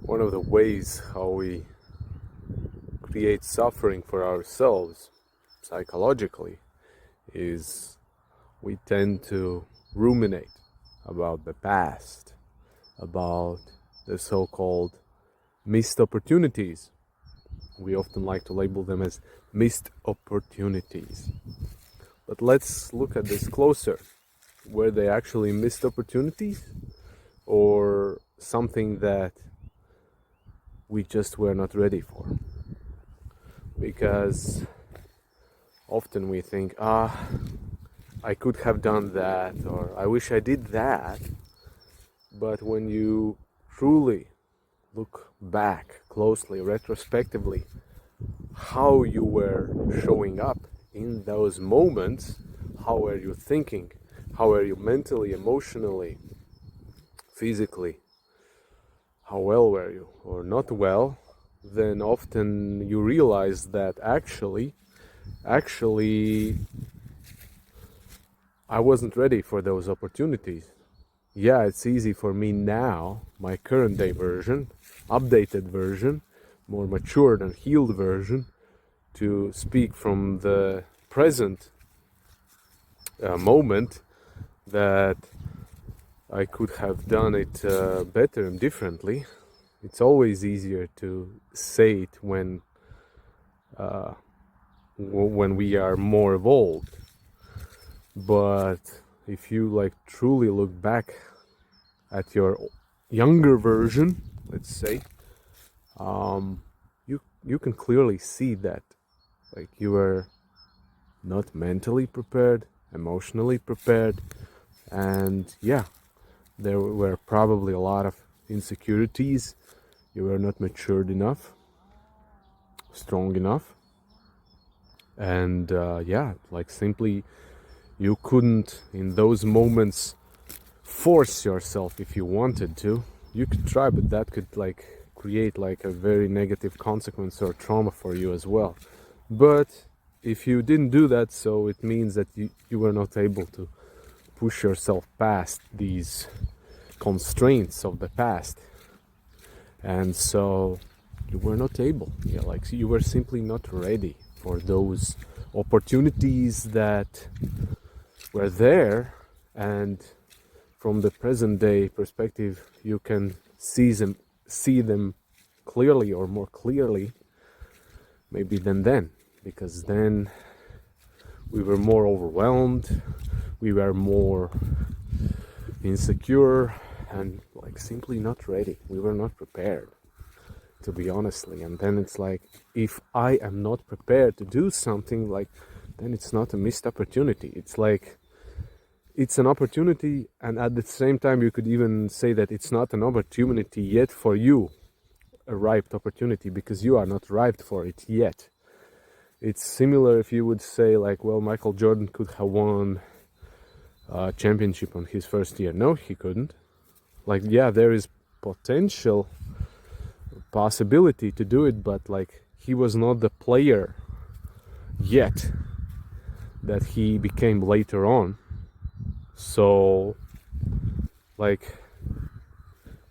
one of the ways how we create suffering for ourselves psychologically is we tend to ruminate about the past, about the so-called missed opportunities. We often like to label them as missed opportunities. But let's look at this closer. Were they actually missed opportunities or something that we just were not ready for? Because often we think, I could have done that, or I wish I did that. But when you truly look back closely, retrospectively, how you were showing up in those moments, how were you thinking, how were you mentally, emotionally, physically, how well were you or not well, then often you realize that actually I wasn't ready for those opportunities. Yeah, it's easy for me now, my current day version, updated version, more matured and healed version, to speak from the present moment that I could have done it better and differently. It's always easier to say it when we are more evolved. But if you truly look back at your younger version, let's say, you can clearly see that you were not mentally prepared, emotionally prepared, and yeah, there were probably a lot of insecurities. You were not matured enough, strong enough, and simply you couldn't in those moments force yourself. If you wanted to, you could try, but that could create a very negative consequence or trauma for you as well. But if you didn't do that, so it means that you were not able to push yourself past these constraints of the past, and so you were not able, you were simply not ready for those opportunities that were there. And from the present day perspective, you can see them clearly, or more clearly maybe than then, because then we were more overwhelmed, we were more insecure, and simply not ready. We were not prepared, to be honestly. And then it's if I am not prepared to do something, then it's not a missed opportunity. It's an opportunity, and at the same time you could even say that it's not an opportunity yet for you, a ripe opportunity, because you are not ripe for it yet. It's similar if you would say Michael Jordan could have won a championship on his first year. No, he couldn't. There is possibility to do it, but he was not the player yet that he became later on. So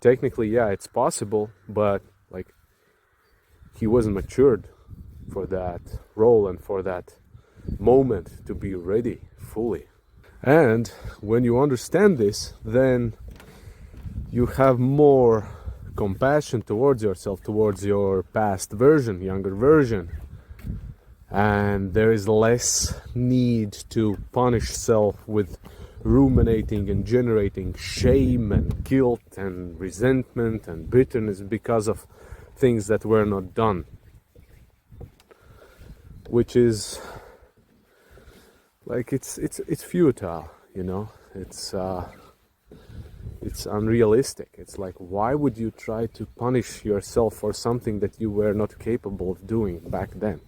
technically, yeah, it's possible, but he wasn't matured for that role and for that moment to be ready fully. And when you understand this, then you have more compassion towards yourself, towards your past version, younger version, and there is less need to punish self with ruminating and generating shame and guilt and resentment and bitterness because of things that were not done, which is it's futile, it's unrealistic. It's why would you try to punish yourself for something that you were not capable of doing back then?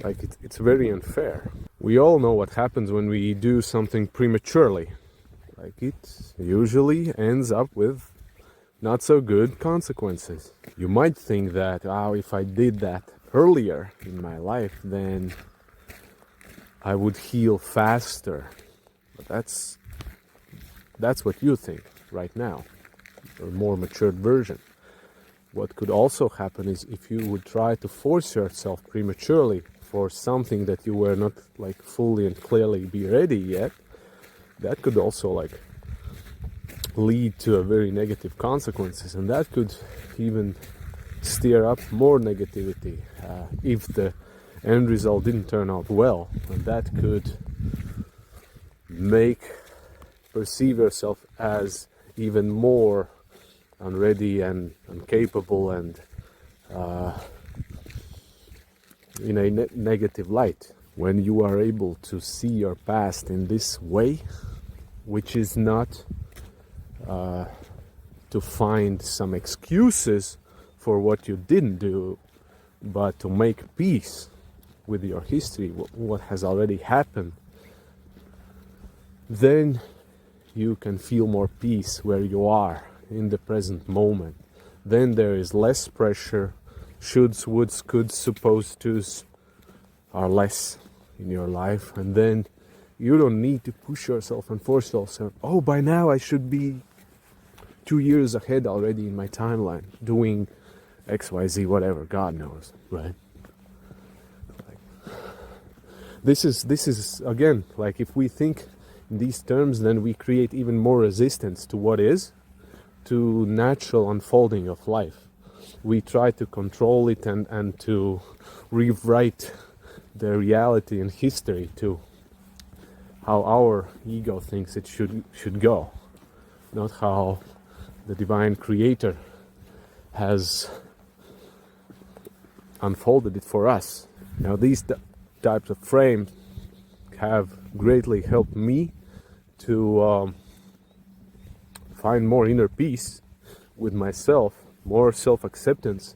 It's very unfair. We all know what happens when we do something prematurely. It usually ends up with not so good consequences. You might think that, if I did that earlier in my life, then I would heal faster. But that's what you think right now. or more matured version. What could also happen is if you would try to force yourself prematurely for something that you were not like fully and clearly be ready yet, that could also like lead to a very negative consequences, and that could even stir up more negativity if the end result didn't turn out well, and that could make perceive yourself as even more unready and incapable and in a negative light. When you are able to see your past in this way, which is not to find some excuses for what you didn't do, but to make peace with your history, what has already happened, then you can feel more peace where you are in the present moment. Then there is less pressure. Shoulds, woulds, coulds, supposed tos are less in your life, and then you don't need to push yourself and force yourself. Oh, by now I should be 2 years ahead already in my timeline, doing XYZ, whatever, God knows, right? This is again, like if we think in these terms, then we create even more resistance to what is, to natural unfolding of life. We try to control it and to rewrite the reality and history to how our ego thinks it should go, not how the divine creator has unfolded it for us. Now these types of frames have greatly helped me to find more inner peace with myself, more self-acceptance,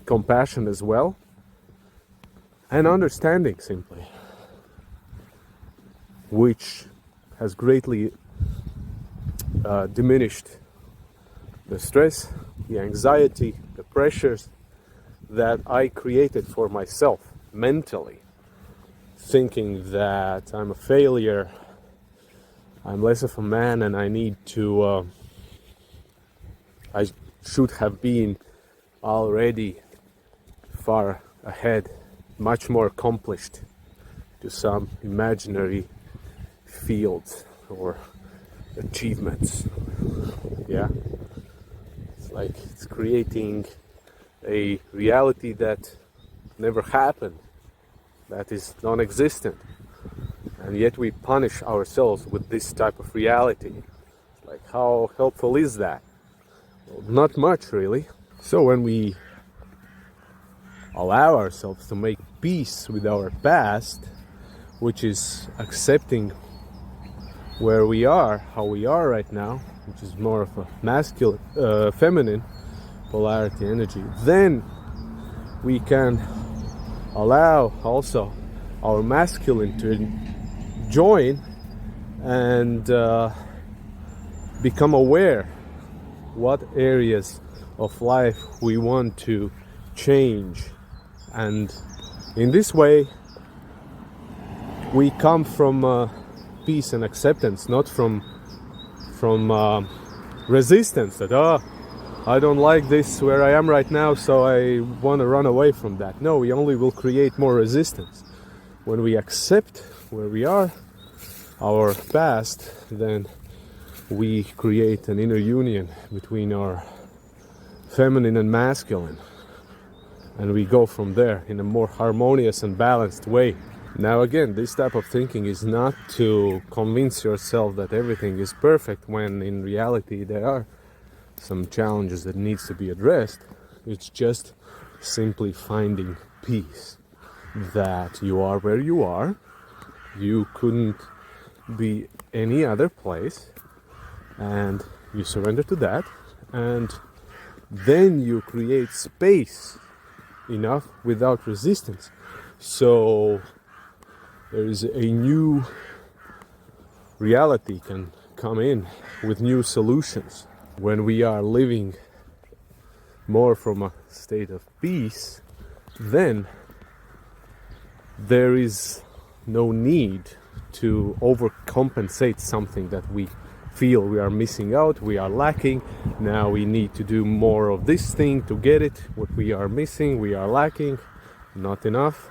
compassion as well, and understanding simply, which has greatly diminished the stress, the anxiety, the pressures that I created for myself mentally, thinking that I'm a failure, I'm less of a man, and I need to I should have been already far ahead, much more accomplished to some imaginary field or achievements. Yeah, it's like it's creating a reality that never happened, that is non-existent, and yet we punish ourselves with this type of reality. Like, how helpful is that? Well, not much, really. So when we allow ourselves to make peace with our past, which is accepting where we are, how we are right now, which is more of a masculine, feminine polarity energy, then we can allow also our masculine to join and become aware what areas of life we want to change, and in this way we come from peace and acceptance, not from resistance, that I don't like this where I am right now, so I want to run away from that. No, we only will create more resistance. When we accept where we are, our past, then we create an inner union between our feminine and masculine, and we go from there in a more harmonious and balanced way. Now again, this type of thinking is not to convince yourself that everything is perfect, when in reality there are some challenges that needs to be addressed. It's just simply finding peace, that you are where you are, you couldn't be any other place, and you surrender to that, and then you create space enough without resistance, so there is a new reality can come in with new solutions. When we are living more from a state of peace, then there is no need to overcompensate something that we feel we are missing out, we are lacking. Now we need to do more of this thing to get it. What we are missing, we are lacking, not enough.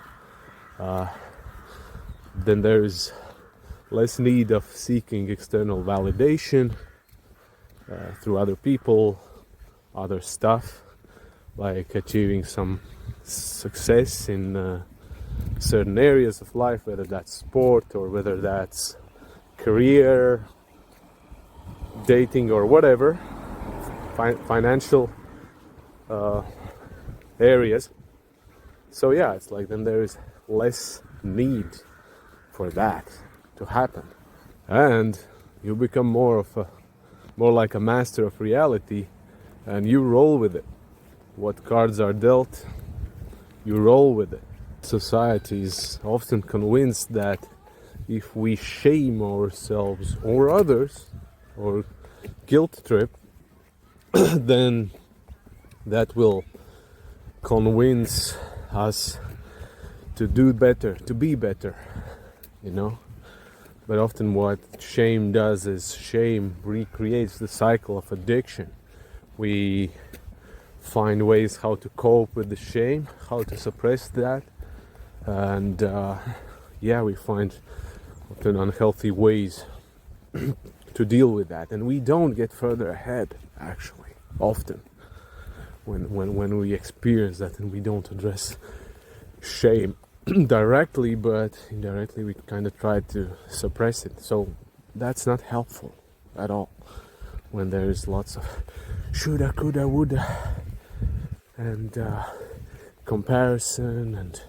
Then there is less need of seeking external validation through other people, other stuff, like achieving some success in certain areas of life, whether that's sport or whether that's career, dating, or whatever, financial areas. So yeah, it's like then there is less need for that to happen, and you become more like a master of reality, and you roll with it. What cards are dealt, you roll with it. Society is often convinced that if we shame ourselves or others or guilt trip, then that will convince us to do better, to be better, you know. But often what shame does is shame recreates the cycle of addiction. We find ways how to cope with the shame, how to suppress that, and we find often unhealthy ways to deal with that, and we don't get further ahead actually often when we experience that, and we don't address shame directly, but indirectly we kind of try to suppress it. So that's not helpful at all when there is lots of shoulda, coulda, woulda, and comparison, and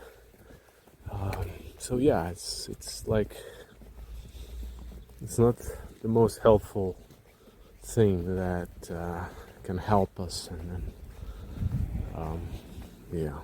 so yeah, it's like it's not the most helpful thing that can help us, and then yeah.